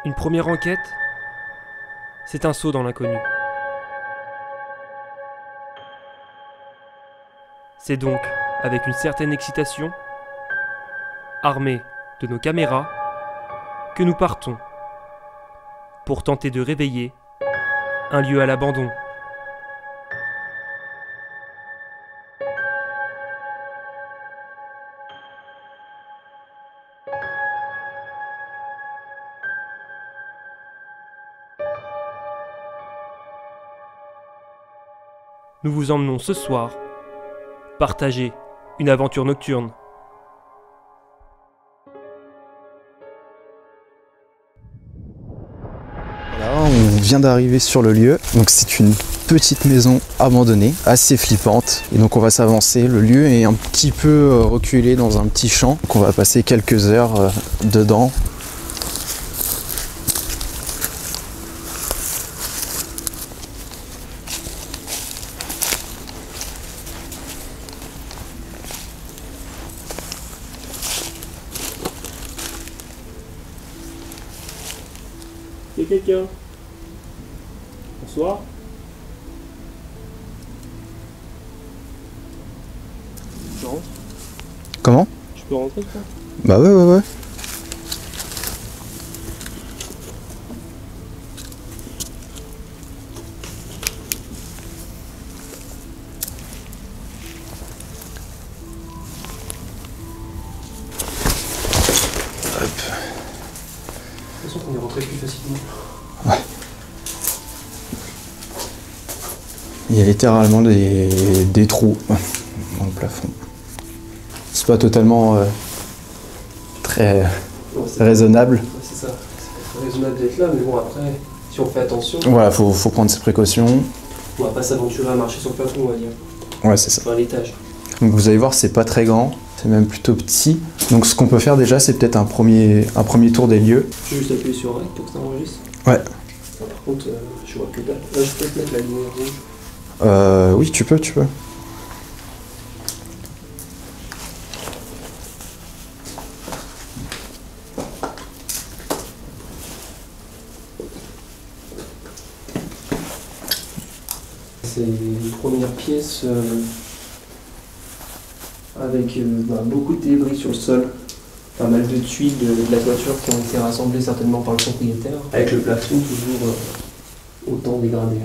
Une première enquête, c'est un saut dans l'inconnu. C'est donc, avec une certaine excitation, armés de nos caméras, que nous partons pour tenter de réveiller un lieu à l'abandon. Nous vous emmenons ce soir partager une aventure nocturne. Voilà, on vient d'arriver sur le lieu, donc c'est une petite maison abandonnée, assez flippante, et donc on va s'avancer. Le lieu est un petit peu reculé dans un petit champ, donc on va passer quelques heures dedans. Y'a quelqu'un? Bonsoir. Je rentre? Comment? Je peux rentrer, quoi? Bah ouais. De toute façon, on est rentré plus facilement. Ouais. Il y a littéralement des trous dans le plafond. C'est pas totalement très raisonnable. Ouais, c'est ça. C'est pas raisonnable d'être là, mais bon, après, si on fait attention, Voilà, faut prendre ses précautions. on va pas s'aventurer à marcher sur le plafond, on va dire. Ouais, c'est ça. Enfin, à l'étage. Donc vous allez voir, c'est pas très grand, c'est même plutôt petit. Donc ce qu'on peut faire déjà, c'est peut-être un premier tour des lieux. Je vais juste appuyer sur REC pour que ça enregistre. Ouais. Par contre, je vois que dalle. Là, je peux peut-être mettre la lumière rouge. Oui, tu peux. C'est une première pièce avec beaucoup de débris sur le sol. Pas mal de tuiles de la toiture qui ont été rassemblées certainement par le propriétaire. Avec le plafond toujours autant dégradé.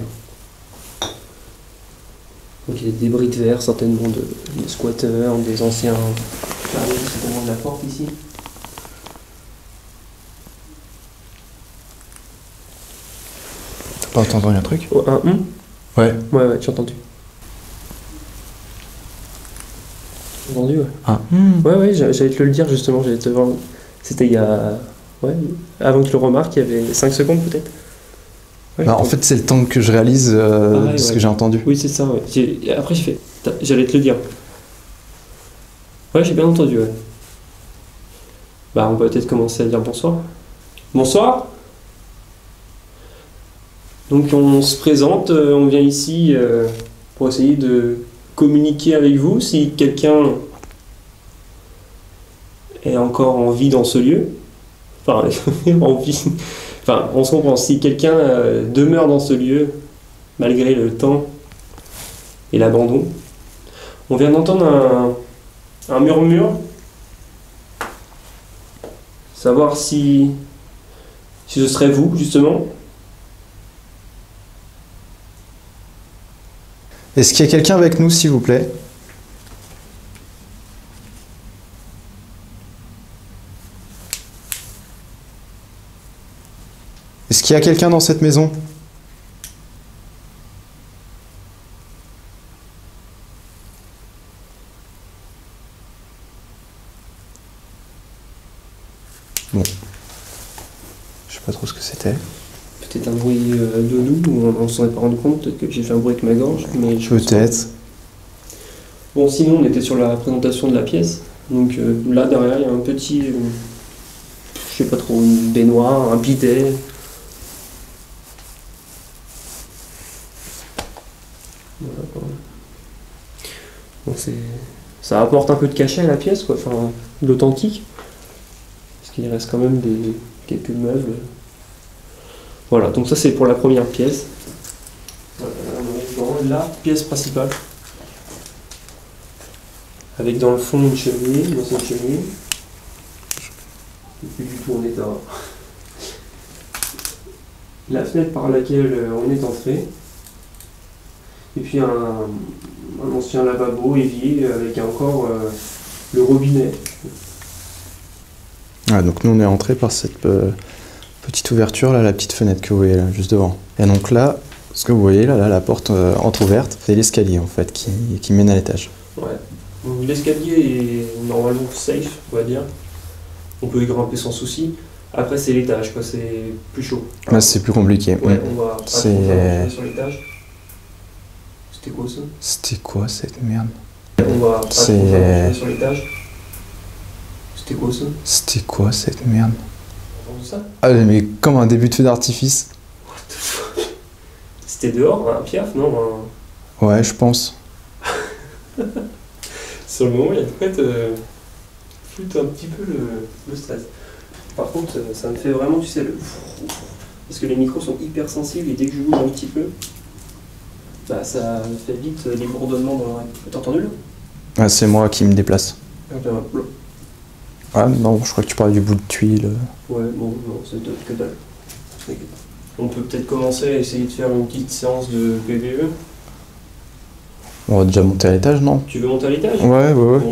Donc il y a des débris de verre, certainement des squatteurs, des anciens fermiers, certainement de la porte ici. T'as pas entendu un truc? Oh, un Ouais. Ouais, j'ai entendu. J'ai entendu, ouais. Ah. Ouais, j'allais te le dire justement, j'allais te voir. C'était il y a. Ouais, avant que tu le remarques, il y avait 5 secondes peut-être. Ouais, Bah, en fait, c'est le temps que je réalise ce que j'ai entendu. Oui, c'est ça, ouais. Après, j'ai fait. J'allais te le dire. Ouais, j'ai bien entendu, ouais. Bah, on va peut-être commencer à dire bonsoir. Bonsoir! Donc, on se présente, on vient ici pour essayer de communiquer avec vous si quelqu'un est encore en vie dans ce lieu. Enfin, en vie. Enfin, on se comprend. Si quelqu'un demeure dans ce lieu, malgré le temps et l'abandon, on vient d'entendre un murmure. Savoir si ce serait vous, justement. Est-ce qu'il y a quelqu'un avec nous, s'il vous plaît? Est-ce qu'il y a quelqu'un dans cette maison? Bon. Je sais pas trop ce que c'était. Peut-être un bruit de nous, où on s'en est pas rendu compte, peut-être que j'ai fait un bruit avec ma gorge, mais je pense pas. Peut-être. Bon, sinon, on était sur la présentation de la pièce. Donc là, derrière, il y a un petit, je sais pas trop, une baignoire, un bidet. Voilà, quoi. Donc ça apporte un peu de cachet à la pièce, quoi, enfin d'authentique. Parce qu'il reste quand même quelques meubles. Voilà, donc ça c'est pour la première pièce. On arrive dans la pièce principale. Avec dans le fond une cheminée, une ancienne cheminée. Et plus du tout en état. La fenêtre par laquelle on est entré. Et puis un ancien lavabo évier avec encore le robinet. Ah, donc nous on est entré par cette petite ouverture là, la petite fenêtre que vous voyez là, juste devant. Et donc là, ce que vous voyez là, la porte entrouverte, c'est l'escalier en fait qui mène à l'étage. Ouais. L'escalier est normalement safe, on va dire. On peut y grimper sans souci. Après c'est l'étage, quoi, c'est plus chaud. Là c'est plus compliqué. Ouais, on va attendre sur l'étage. C'était quoi ça? C'était quoi cette merde? On va attendre sur l'étage. C'était quoi ça? C'était quoi cette merde? Ça? Ah mais comme un début de feu d'artifice. What the fuck? C'était dehors, un piaf, non? Ouais, je pense. Sur le moment, il y a de quoi flûte un petit peu le stress. Par contre, ça me fait vraiment, tu sais, parce que les micros sont hyper sensibles et dès que je bouge un petit peu, bah ça fait vite les bourdonnements dans l'oreille. T'as entendu là? Ah, c'est moi qui me déplace. Ah non, je crois que tu parlais du bout de tuile. Ouais, bon, non, c'est que dalle. On peut peut-être commencer à essayer de faire une petite séance de PVE. On va déjà monter à l'étage, non? Tu veux monter à l'étage? Ouais. Bon,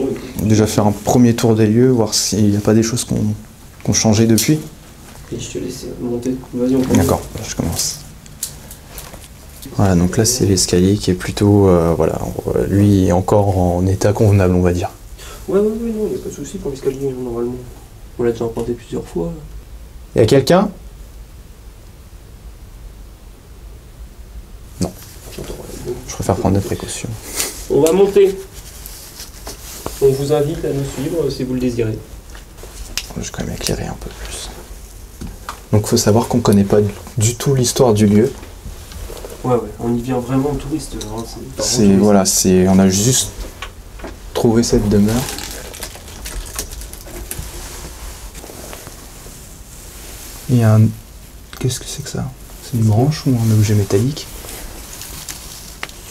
déjà faire un premier tour des lieux, voir s'il n'y a pas des choses qu'on changé depuis. Et je te laisse monter. Vas-y, on commence. D'accord, je commence. Voilà, donc là c'est l'escalier qui est plutôt, voilà, lui est encore en état convenable, on va dire. Ouais, non, il n'y a pas de souci pour l'escalier, normalement. On l'a déjà emprunté plusieurs fois. Y a quelqu'un? Non. Je préfère prendre des précautions. On va monter. On vous invite à nous suivre si vous le désirez. Je vais quand même éclairer un peu plus. Donc il faut savoir qu'on connaît pas du tout l'histoire du lieu. Ouais, on y vient vraiment en touriste. Hein. Voilà, on a juste trouvé cette demeure. Il y a un... Qu'est-ce que c'est que ça? C'est une branche ou un objet métallique?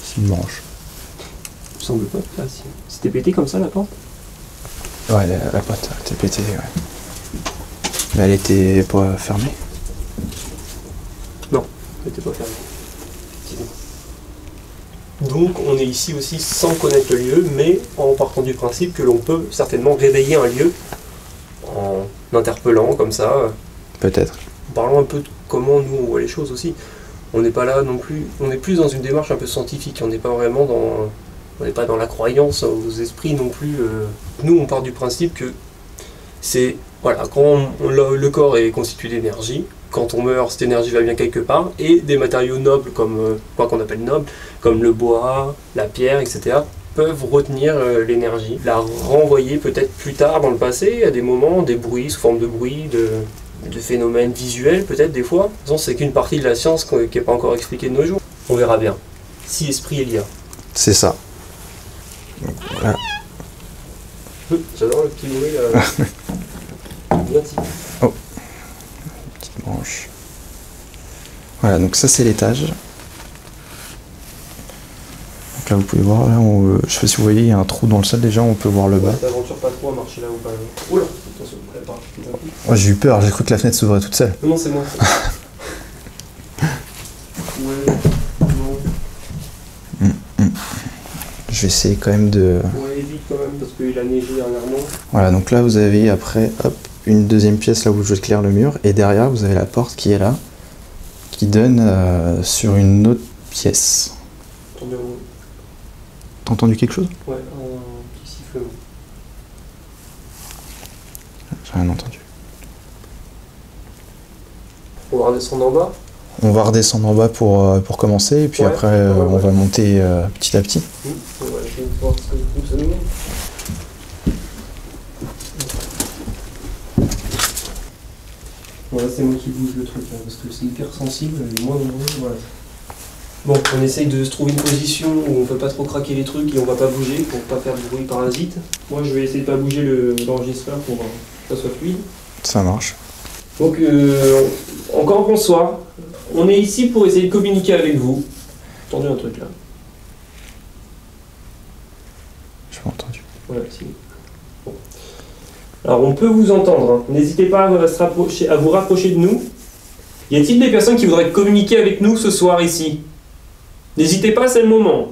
C'est une branche. Il me semble pas. Ah, si. C'était pété comme ça la porte? Ouais, la porte était pétée, ouais. Mais elle était pas fermée? Non, elle était pas fermée. Donc on est ici aussi sans connaître le lieu, mais en partant du principe que l'on peut certainement réveiller un lieu en interpellant comme ça. Peut-être. En parlant un peu de comment nous on voit les choses aussi. On n'est pas là non plus, on est plus dans une démarche un peu scientifique, on n'est pas vraiment dans... On n'est pas dans la croyance aux esprits non plus. Nous on part du principe que c'est... Voilà, quand le corps est constitué d'énergie, quand on meurt, cette énergie va bien quelque part, et des matériaux nobles, comme quoi qu'on appelle nobles, comme le bois, la pierre, etc., peuvent retenir l'énergie, la renvoyer peut-être plus tard dans le passé, à des moments, des bruits, sous forme de bruits, de phénomènes visuels, peut-être des fois. De toute façon, c'est qu'une partie de la science qui n'est pas encore expliquée de nos jours. On verra bien. Si esprit il y a. C'est ça. Donc, voilà. J'adore le petit bruit là. Bien type. Oh. Petite branche. Voilà, donc ça c'est l'étage. Donc là vous pouvez voir, là, je sais pas si vous voyez, il y a un trou dans le sol déjà, on peut voir le bas. T'aventures pas trop à marcher là ou pas. Oula, attention, prépare. Oh, j'ai eu peur, j'ai cru que la fenêtre s'ouvrait toute seule. Non, c'est moi. Ouais, non. Je vais essayer quand même de... Ouais, évite quand même parce qu'il a neigé dernièrement. Voilà, donc là vous avez après, hop, une deuxième pièce là où je éclaire le mur, et derrière vous avez la porte qui est là, qui donne sur une autre pièce. T'as entendu quelque chose? Ouais, un petit sifflement. J'ai rien entendu. On va redescendre en bas. On va redescendre en bas pour commencer, et puis ouais, après ouais. on va monter petit à petit. On va essayer de voir ce que ça nous met. Voilà, c'est moi qui bouge le truc, hein, parce que c'est hyper sensible, et moins nombreux, voilà. Bon, on essaye de se trouver une position où on peut pas trop craquer les trucs et on va pas bouger pour pas faire de bruit parasite. Moi, je vais essayer de pas bouger l'enregistreur pour que ça soit fluide. Ça marche. Donc, encore bonsoir. On est ici pour essayer de communiquer avec vous. J'ai entendu un truc là. Je l'ai entendu. Voilà, si. Bon. Alors, on peut vous entendre. Hein. N'hésitez pas à vous rapprocher de nous. Y a-t-il des personnes qui voudraient communiquer avec nous ce soir ici? N'hésitez pas, c'est le moment.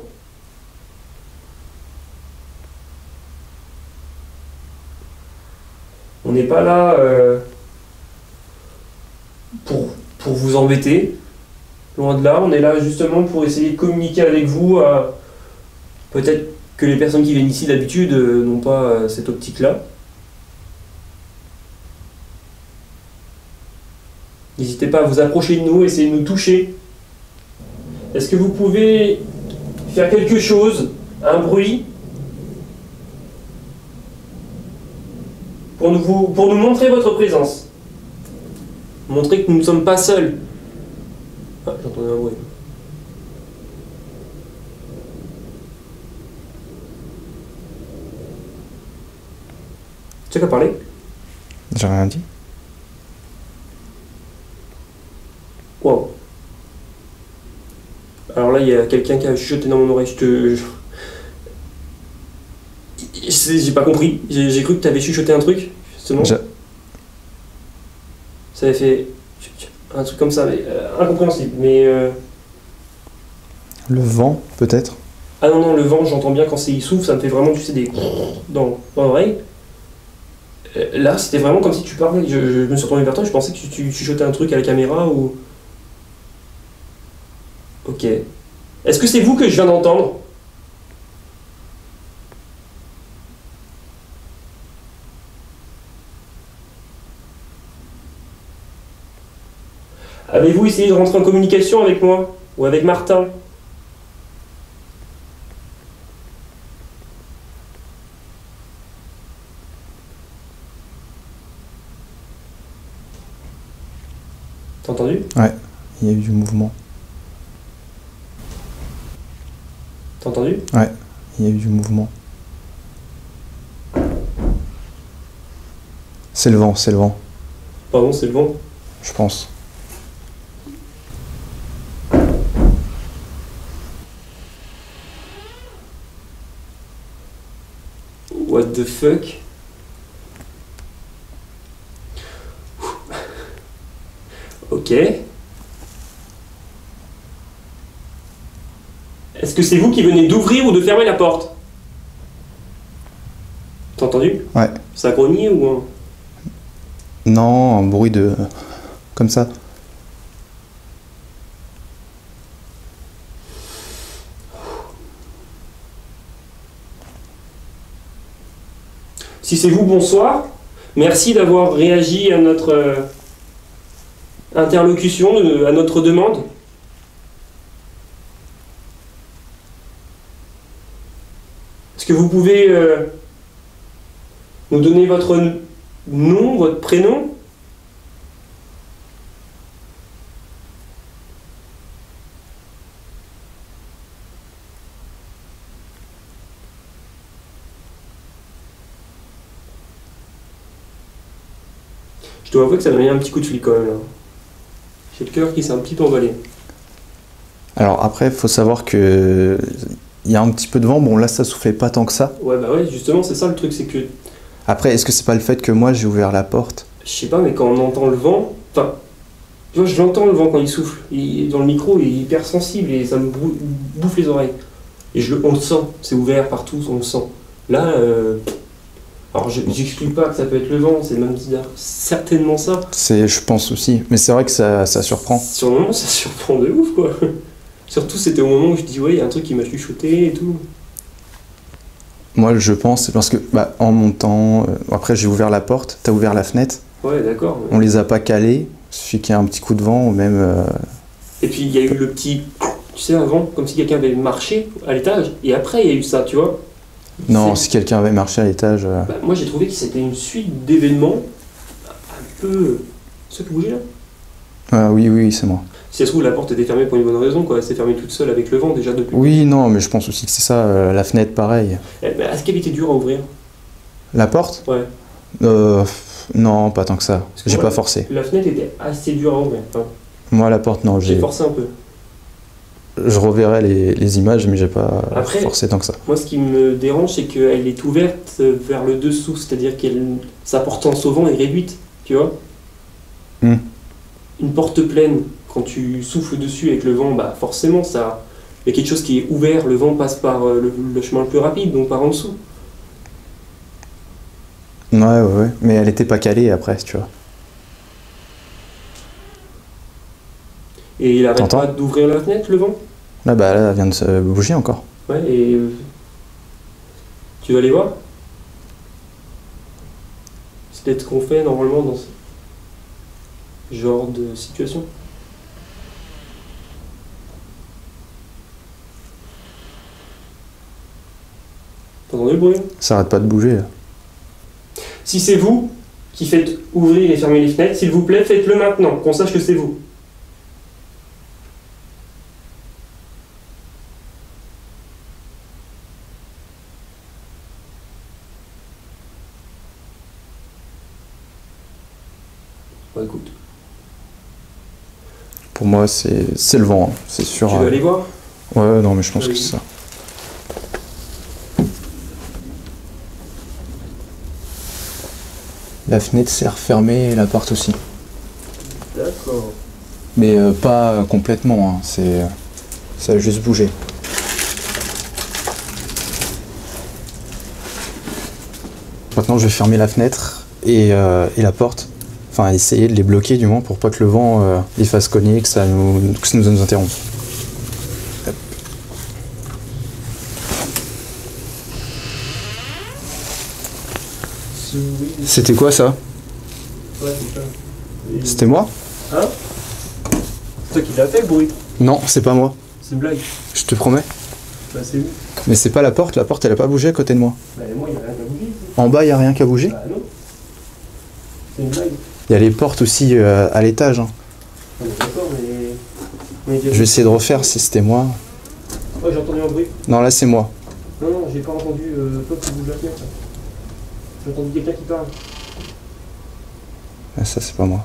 On n'est pas là pour vous embêter. Loin de là, on est là justement pour essayer de communiquer avec vous. Peut-être que les personnes qui viennent ici d'habitude n'ont pas cette optique-là. N'hésitez pas à vous approcher de nous, essayer de nous toucher. Est-ce que vous pouvez faire quelque chose, un bruit, pour nous montrer votre présence? Montrer que nous ne sommes pas seuls. Ah, j'entendais un bruit. Tu sais qu'à parler? J'ai rien dit. Wow. Alors là, il y a quelqu'un qui a chuchoté dans mon oreille. J'ai pas compris. J'ai cru que tu avais chuchoté un truc, justement. Ça avait fait un truc comme ça, mais incompréhensible. Mais le vent, peut-être? Ah non, non, le vent, j'entends bien quand il souffle, ça me fait vraiment, tu sais, des dans l'oreille. Là, c'était vraiment comme si tu parlais. Je me suis retourné vers toi, je pensais que tu chuchotais un truc à la caméra ou... Ok. Est-ce que c'est vous que je viens d'entendre? Avez-vous essayé de rentrer en communication avec moi? Ou avec Martin? T'as entendu? Ouais, il y a eu du mouvement. T'as entendu? Ouais, il y a eu du mouvement. C'est le vent, c'est le vent. Pardon, c'est le vent? Je pense. What the fuck? Ok. Est-ce que c'est vous qui venez d'ouvrir ou de fermer la porte? T'as entendu? Ouais. Ça grognait ou un... Non, un bruit de... comme ça. Si c'est vous, bonsoir. Merci d'avoir réagi à notre interlocution, à notre demande. Est-ce que vous pouvez nous donner votre nom, votre prénom? Je dois avouer que ça m'a mis un petit coup de fil quand même. Là. J'ai le cœur qui s'est un petit peu emballé. Alors après, il faut savoir que il y a un petit peu de vent. Bon, là, ça soufflait pas tant que ça. Ouais, bah ouais, justement, c'est ça le truc, c'est que... Après, est-ce que c'est pas le fait que moi, j'ai ouvert la porte? Je sais pas, mais quand on entend le vent... Enfin, tu vois, je l'entends le vent quand il souffle. Dans le micro, il est hyper sensible et ça me bouffe les oreilles. Et on le sent, c'est ouvert partout, on le sent. Là, alors j'exclus pas que ça peut être le vent, c'est même certainement ça. Je pense aussi, mais c'est vrai que ça surprend. Sur le moment, ça surprend de ouf, quoi. Surtout, c'était au moment où je dis, ouais, il y a un truc qui m'a chuchoté et tout. Moi, je pense, c'est parce que, en montant, après j'ai ouvert la porte, t'as ouvert la fenêtre. Ouais, d'accord. On les a pas calés, il suffit qu'il y ait un petit coup de vent ou même... Et puis, il y a eu le petit, tu sais, avant, comme si quelqu'un avait marché à l'étage, et après, il y a eu ça, tu vois. Non, si quelqu'un avait marché à l'étage... moi, j'ai trouvé que c'était une suite d'événements un peu... Ce qui bougeait là? Ah, oui, c'est moi. Si ça se trouve, la porte était fermée pour une bonne raison, quoi. Elle s'est fermée toute seule avec le vent déjà depuis. Oui, non, mais je pense aussi que c'est ça. La fenêtre, pareil. Mais est-ce qu'elle était dure à ouvrir? La porte? Ouais. Non, pas tant que ça. Parce que J'ai moi, pas forcé. La fenêtre était assez dure à ouvrir. Enfin, Moi, la porte, non. j'ai forcé un peu. Je reverrai les images, mais j'ai pas Après, forcé tant que ça. Moi, ce qui me dérange, c'est qu'elle est ouverte vers le dessous, c'est-à-dire que sa portance au vent est réduite, tu vois. Hmm. Une porte pleine, quand tu souffles dessus avec le vent, bah forcément, ça, il y a quelque chose qui est ouvert, le vent passe par le chemin le plus rapide, donc par en dessous. Ouais. Mais elle était pas calée après, tu vois. Et il arrête T'entends pas d'ouvrir la fenêtre, le vent? Là, bah, là, elle vient de se bouger encore. Ouais, et tu vas aller voir? C'est peut-être ce qu'on fait normalement dans ce genre de situation. T'entendez le bruit? Ça arrête pas de bouger, là. Si c'est vous qui faites ouvrir et fermer les fenêtres, s'il vous plaît, faites-le maintenant, qu'on sache que c'est vous. Bon, écoute. Pour moi, c'est le vent, hein. C'est sûr. Tu veux aller voir? Ouais, non, mais je pense Oui. que c'est ça. La fenêtre s'est refermée et la porte aussi. D'accord. Mais pas complètement, hein. Ça a juste bougé. Maintenant, je vais fermer la fenêtre et la porte. Enfin, essayer de les bloquer du moins pour pas que le vent les fasse cogner, que ça nous interrompe. Hop. C'était quoi ça? Ouais, c'est ça. C'était moi? Hein? C'est toi qui l'as fait le bruit? Non, c'est pas moi. C'est une blague. Je te promets. Bah c'est où? Mais c'est pas la porte elle a pas bougé à côté de moi. Bah moi il n'y a rien à bouger. En bas, y a rien qu'à bouger. Bah non. C'est une blague. Il y a les portes aussi à l'étage, hein. On est d'accord, mais... Je vais essayer de refaire si c'était moi. Oh, j'ai entendu un bruit. Non, là c'est moi. Non, j'ai pas entendu toi qui bouge la fenêtre. J'ai entendu quelqu'un qui parle. Ah, ça c'est pas moi.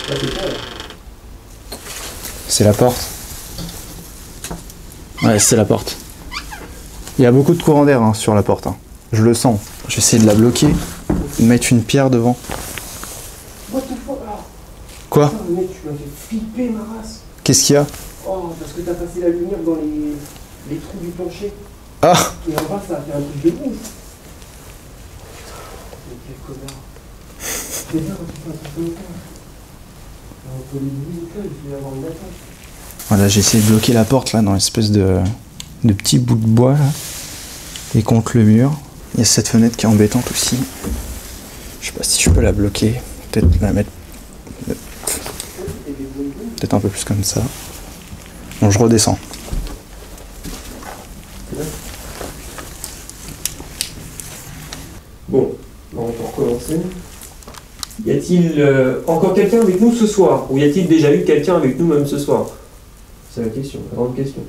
Là, c'est toi, là. C'est la porte. Ouais, c'est la porte. Il y a beaucoup de courant d'air hein, sur la porte. Hein. Je le sens. Je vais essayer de la bloquer. De mettre une pierre devant. What the fuck? Ah, Quoi? putain, mec, tu m'as fait flipper ma race. Qu'est-ce qu'il y a? Oh, parce que t'as passé la lumière dans les trous du plancher. Ah! Et en bas, ça a fait un truc de ouf. Putain, mais quel connard. Mais là, quand tu fais un truc comme ça, entre les bruits et tout, il va y avoir une attaque. Voilà, j'ai essayé de bloquer la porte là dans l'espèce de petit bout de bois là. Et contre le mur. Il y a cette fenêtre qui est embêtante aussi. Je sais pas si je peux la bloquer. Peut-être la mettre. Peut-être un peu plus comme ça. Bon, je redescends. Bon, on va recommencer. Y a-t-il encore quelqu'un avec nous ce soir? Ou y a-t-il déjà eu quelqu'un avec nous même ce soir? C'est la question, la grande question.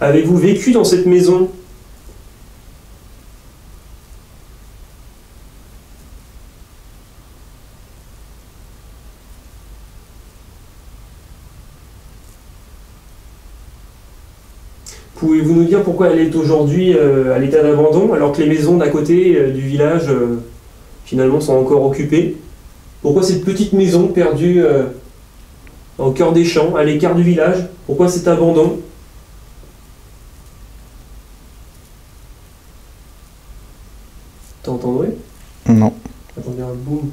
Avez-vous vécu dans cette maison? Pouvez-vous nous dire pourquoi elle est aujourd'hui à l'état d'abandon, alors que les maisons d'à côté du village, finalement, sont encore occupées? Pourquoi cette petite maison perdue au cœur des champs, à l'écart du village? Pourquoi cet abandon? T'as entendu? Non. Attendez un boum.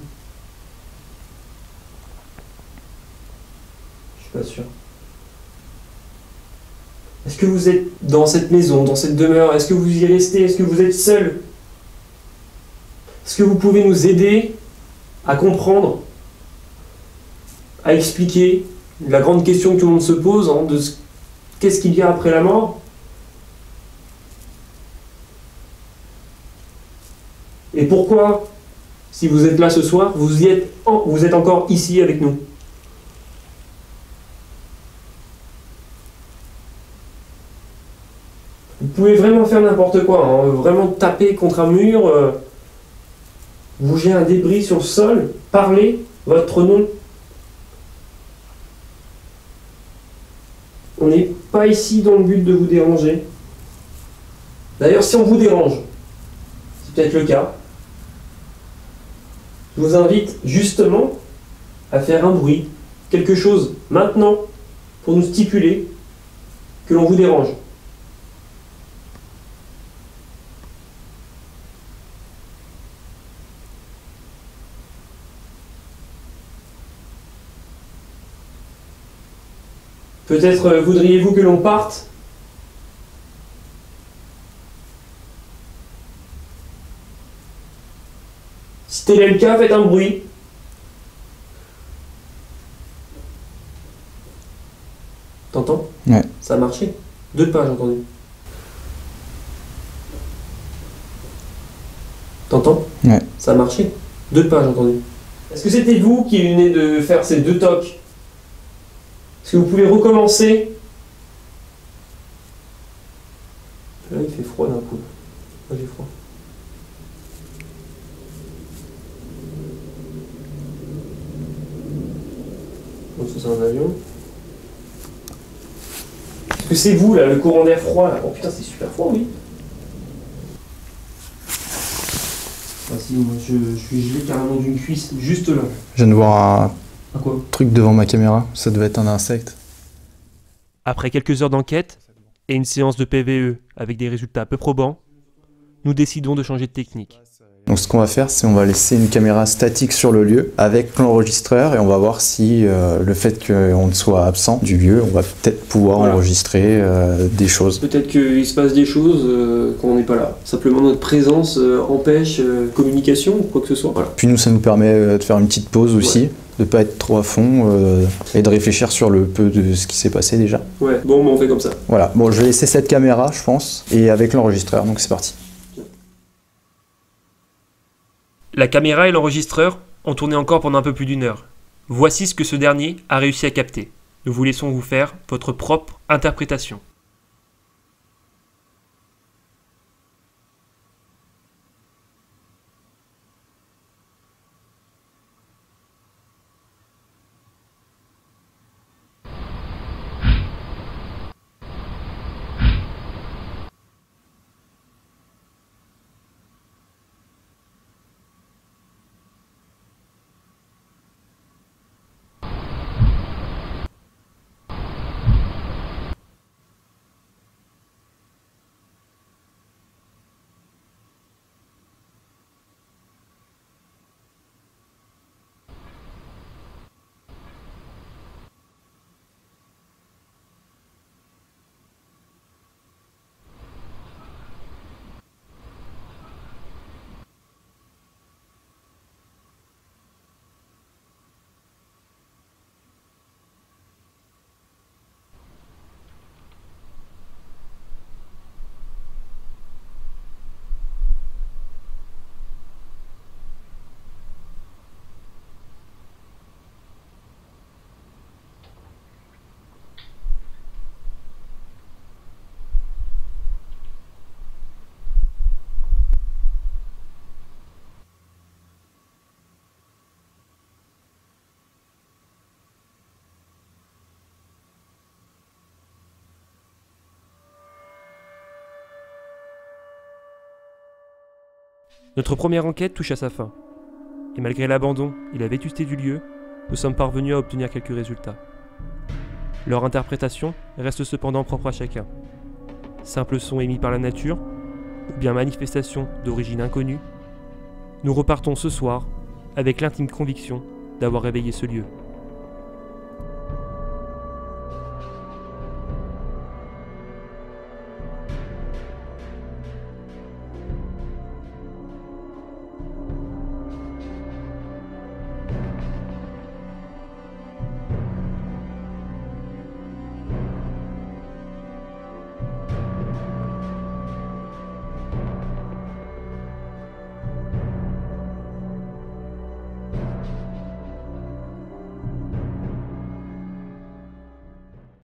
Je suis pas sûr. Est-ce que vous êtes dans cette maison, dans cette demeure? Est-ce que vous y restez? Est-ce que vous êtes seul? Est-ce que vous pouvez nous aider à comprendre, à expliquer la grande question que tout le monde se pose, hein, de qu'est-ce qu'il y a après la mort? Et pourquoi, si vous êtes là ce soir, vous êtes encore ici avec nous? Vous pouvez vraiment faire n'importe quoi, hein, vraiment taper contre un mur, bouger un débris sur le sol, parler votre nom. On n'est pas ici dans le but de vous déranger. D'ailleurs, si on vous dérange, c'est peut-être le cas, je vous invite justement à faire un bruit, quelque chose maintenant, pour nous stipuler que l'on vous dérange. Peut-être voudriez-vous que l'on parte? Si tel est le cas, faites un bruit. T'entends? Ouais. Ça a marché. 2 pas, j'ai entendu. T'entends? Ouais. Ça a marché. 2 pas, j'ai entendu. Est-ce que c'était vous qui venez de faire ces 2 tocs? Est-ce que vous pouvez recommencer? Là, il fait froid d'un coup. Moi, j'ai froid. Donc, ça, c'est un avion. Est-ce que c'est vous, là, le courant d'air froid, là? Oh putain, c'est super froid, oui. Ah si, moi, je suis gelé carrément d'une cuisse, juste là. Je viens de voir un À quoi? truc devant ma caméra, ça devait être un insecte. Après quelques heures d'enquête et une séance de PVE avec des résultats peu probants, nous décidons de changer de technique. Donc ce qu'on va faire, c'est on va laisser une caméra statique sur le lieu avec l'enregistreur et on va voir si le fait qu'on soit absent du lieu, on va peut-être pouvoir Voilà. enregistrer des choses. Peut-être qu'il se passe des choses quand on n'est pas là. Simplement notre présence empêche communication ou quoi que ce soit. Voilà. Puis nous, ça nous permet de faire une petite pause aussi, de pas être trop à fond et de réfléchir sur le peu de ce qui s'est passé déjà. Ouais, bon, bah, on fait comme ça. Voilà, bon, je vais laisser cette caméra, je pense, et avec l'enregistreur, donc c'est parti. La caméra et l'enregistreur ont tourné encore pendant un peu plus d'1 heure. Voici ce que ce dernier a réussi à capter. Nous vous laissons vous faire votre propre interprétation. Notre première enquête touche à sa fin. Et malgré l'abandon et la vétusté du lieu, nous sommes parvenus à obtenir quelques résultats. Leur interprétation reste cependant propre à chacun. Simple son émis par la nature, ou bien manifestation d'origine inconnue, nous repartons ce soir avec l'intime conviction d'avoir réveillé ce lieu.